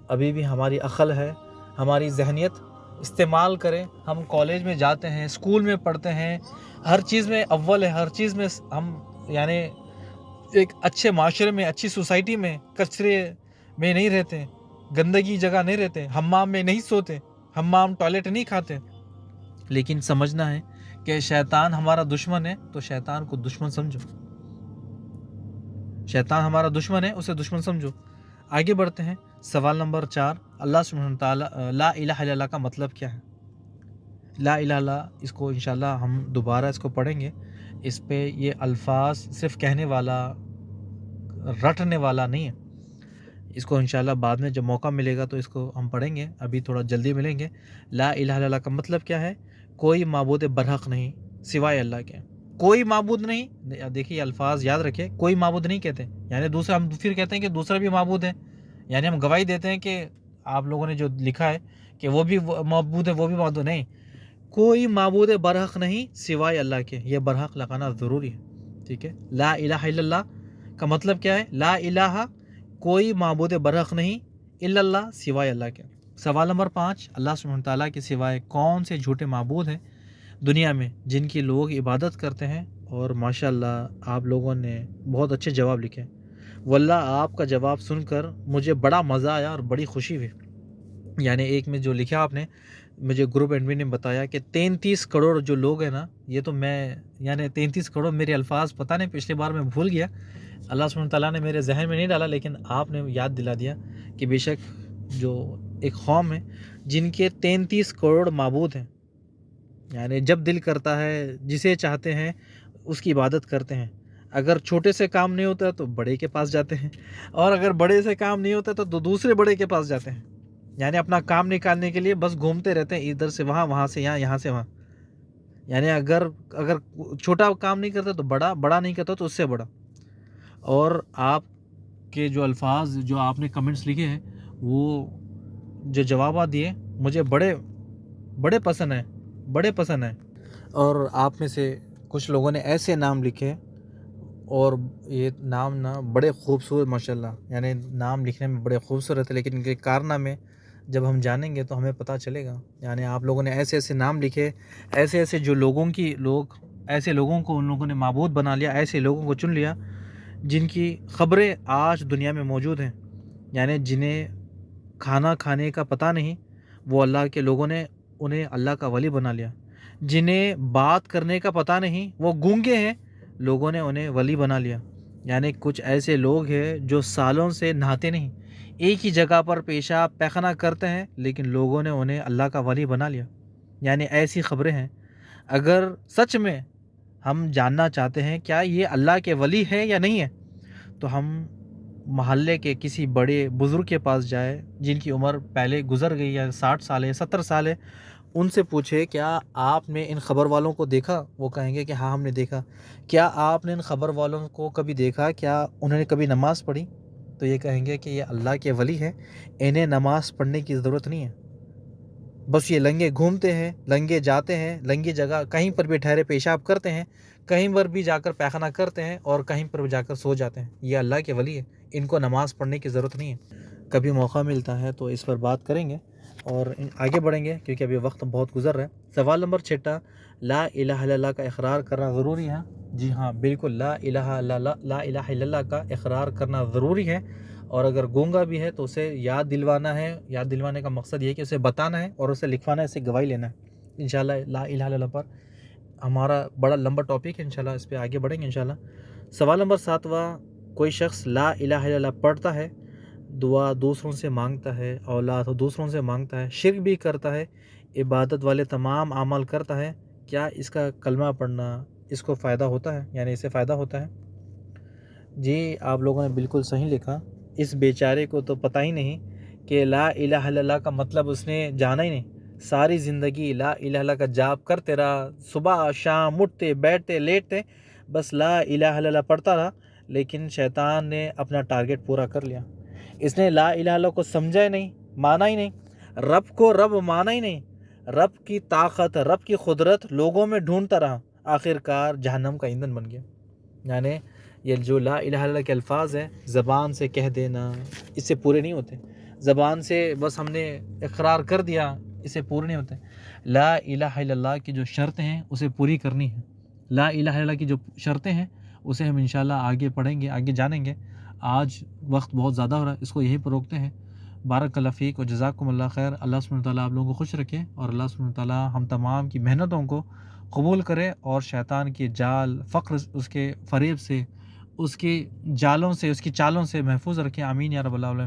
Speaker 2: ابھی بھی ہماری عقل ہے، ہماری ذہنیت استعمال کریں. ہم کالج میں جاتے ہیں، اسکول میں پڑھتے ہیں، ہر چیز میں اول ہے، ہر چیز میں ہم یعنی ایک اچھے معاشرے میں، اچھی سوسائٹی میں کچرے میں نہیں رہتے، گندگی جگہ نہیں رہتے، حمام میں نہیں سوتے، حمام ٹوائلٹ نہیں کھاتے. لیکن سمجھنا ہے کہ شیطان ہمارا دشمن ہے، تو شیطان کو دشمن سمجھو. شیطان ہمارا دشمن ہے، اسے دشمن سمجھو. آگے بڑھتے ہیں. سوال نمبر 4، اللہ سبحانہ تعالیٰ لا الہ الا اللہ کا مطلب کیا ہے؟ لا الہ الا اللہ، اس کو انشاءاللہ ہم دوبارہ اس کو پڑھیں گے. اس پہ یہ الفاظ صرف کہنے والا، رٹنے والا نہیں ہے. اس کو انشاءاللہ بعد میں جب موقع ملے گا تو اس کو ہم پڑھیں گے، ابھی تھوڑا جلدی ملیں گے. لا الہ الا اللہ کا مطلب کیا ہے؟ کوئی معبود برحق نہیں سوائے اللہ کے. کوئی معبود نہیں. دیکھیے الفاظ یاد رکھے، کوئی معبود نہیں کہتے، یعنی دوسرا ہم پھر کہتے ہیں کہ دوسرا بھی معبود ہے، یعنی ہم گواہی دیتے ہیں کہ آپ لوگوں نے جو لکھا ہے کہ وہ بھی معبود ہے، وہ بھی معبود نہیں. کوئی معبود برحق نہیں سوائے اللہ کے، یہ برحق لگانا ضروری ہے. ٹھیک ہے. لا الہ الا اللہ کا مطلب کیا ہے؟ لا الہ، کوئی معبود برحق نہیں، الا اللہ، سوائے اللہ کے. سوال نمبر 5، اللہ سبحانہ تعالیٰ کے سوائے کون سے جھوٹے معبود ہیں دنیا میں جن کی لوگ عبادت کرتے ہیں؟ اور ماشاءاللہ آپ لوگوں نے بہت اچھے جواب لکھے. واللہ آپ کا جواب سن کر مجھے بڑا مزہ آیا اور بڑی خوشی ہوئی. یعنی ایک میں جو لکھا آپ نے، مجھے گروپ ایڈمن نے بتایا کہ 33 کروڑ جو لوگ ہیں نا، یہ تو میں یعنی 33 کروڑ میرے الفاظ پتہ نہیں، پچھلی بار میں بھول گیا، اللہ سبحانہ تعالیٰ نے میرے ذہن میں نہیں ڈالا، لیکن آپ نے یاد دلا دیا کہ بے شک جو ایک قوم ہے جن کے 33 کروڑ معبود ہیں، یعنی جب دل کرتا ہے جسے چاہتے ہیں اس کی عبادت کرتے ہیں. اگر چھوٹے سے کام نہیں ہوتا تو بڑے کے پاس جاتے ہیں، اور اگر بڑے سے کام نہیں ہوتا تو دوسرے بڑے کے پاس جاتے ہیں. یعنی اپنا کام نکالنے کے لیے بس گھومتے رہتے ہیں، ادھر سے وہاں، وہاں سے یہاں، یہاں سے وہاں. یعنی اگر چھوٹا کام نہیں کرتا تو بڑا، بڑا نہیں کرتا تو اس سے بڑا. اور آپ کے جو الفاظ جو آپ نے کمنٹس لکھے ہیں، وہ جو جوابات دیے مجھے بڑے پسند ہیں، بڑے پسند ہیں. اور آپ میں سے کچھ لوگوں نے ایسے نام لکھے، اور یہ نام نا بڑے خوبصورت ماشاءاللہ، یعنی نام لکھنے میں بڑے خوبصورت ہے، لیکن ان کے کارنامے جب ہم جانیں گے تو ہمیں پتہ چلے گا. یعنی آپ لوگوں نے ایسے ایسے نام لکھے، ایسے جو ایسے لوگوں کو ان لوگوں نے معبود بنا لیا، ایسے لوگوں کو چن لیا جن کی خبریں آج دنیا میں موجود ہیں. یعنی جنہیں کھانا کھانے کا پتہ نہیں، وہ اللہ کے لوگوں نے انہیں اللہ کا ولی بنا لیا. جنہیں بات کرنے کا پتہ نہیں، وہ گونگے ہیں، لوگوں نے انہیں ولی بنا لیا. یعنی کچھ ایسے لوگ ہیں جو سالوں سے نہاتے نہیں، ایک ہی جگہ پر پیشاب پیخانہ کرتے ہیں، لیکن لوگوں نے انہیں اللہ کا ولی بنا لیا. یعنی ایسی خبریں ہیں. اگر سچ میں ہم جاننا چاہتے ہیں کیا یہ اللہ کے ولی ہے یا نہیں ہے، تو ہم محلے کے کسی بڑے بزرگ کے پاس جائے جن کی عمر پہلے گزر گئی، یا 60 سال ہے، 70 سال ہے، ان سے پوچھے کیا آپ نے ان خبر والوں کو دیکھا؟ وہ کہیں گے کہ ہاں ہم نے دیکھا. کیا آپ نے ان خبر والوں کو کبھی دیکھا؟ کیا انہوں نے کبھی نماز پڑھی؟ تو یہ کہیں گے کہ یہ اللہ کے ولی ہے، انہیں نماز پڑھنے کی ضرورت نہیں ہے، بس یہ لنگے گھومتے ہیں، لنگے جاتے ہیں، لنگی جگہ کہیں پر بھی ٹھہرے پیشاب کرتے ہیں، کہیں پر بھی جا کر پیخانہ کرتے ہیں، اور کہیں پر بھی جا کر سو جاتے ہیں. یہ اللہ کے ولی ہے، ان کو نماز پڑھنے کی ضرورت نہیں ہے. کبھی موقع ملتا ہے تو اس پر بات کریں گے اور آگے بڑھیں گے، کیونکہ ابھی وقت بہت گزر رہا ہے. سوال نمبر 6، لا الہ الا اللہ کا اقرار کرنا ضروری ہے؟ جی ہاں بالکل، لا الہ الا اللہ کا اقرار کرنا ضروری ہے. اور اگر گونگا بھی ہے تو اسے یاد دلوانا ہے. یاد دلوانے کا مقصد یہ ہے کہ اسے بتانا ہے اور اسے لکھوانا ہے، اسے گواہی لینا ہے. انشاءاللہ لا الہ الا اللہ پر ہمارا بڑا لمبا ٹاپک ہے، انشاءاللہ اس پہ آگے بڑھیں گے انشاءاللہ. سوال نمبر 7، کوئی شخص لا الہ الا اللہ پڑھتا ہے، دعا دوسروں سے مانگتا ہے، اولاد دوسروں سے مانگتا ہے، شرک بھی کرتا ہے، عبادت والے تمام اعمال کرتا ہے، کیا اس کا کلمہ پڑھنا اس کو فائدہ ہوتا ہے؟ یعنی اسے فائدہ ہوتا ہے؟ جی آپ لوگوں نے بالکل صحیح لکھا. اس بیچارے کو تو پتہ ہی نہیں کہ لا الہ الا اللہ کا مطلب اس نے جانا ہی نہیں. ساری زندگی لا الہ الا اللہ کا جاپ کرتے رہا، صبح شام اٹھتے بیٹھتے لیٹتے بس لا الہ الا اللہ پڑھتا رہا، لیکن شیطان نے اپنا ٹارگٹ پورا کر لیا. اس نے لا الہ الا اللہ کو سمجھا ہی نہیں، مانا ہی نہیں، رب کو رب مانا ہی نہیں، رب کی طاقت، رب کی قدرت لوگوں میں ڈھونڈتا رہا، آخر کار جہنم کا ایندھن بن گیا. یعنی یہ جو لا الہ الا اللہ کے الفاظ ہیں، زبان سے کہہ دینا اس سے پورے نہیں ہوتے. زبان سے بس ہم نے اقرار کر دیا، اسے پورے نہیں ہوتے۔ لا الہ الا اللہ کی جو شرطیں ہیں اسے پوری کرنی ہے۔ لا الہ الا اللہ کی جو شرطیں ہیں اسے ہم انشاءاللہ آگے پڑھیں گے، آگے جانیں گے۔ آج وقت بہت زیادہ ہو رہا ہے، اس کو یہی پر روکتے ہیں۔ بارک اللہ فیک و جزاکم اللہ خیر۔ اللہ سبحانہ وتعالیٰ آپ لوگوں کو خوش رکھے اور اللہ سبحانہ وتعالیٰ ہم تمام کی محنتوں کو قبول کرے اور شیطان کے جال، فقر، اس کے فریب سے، اس کے جالوں سے، اس کی چالوں سے محفوظ رکھے۔ آمین یا رب العالمین۔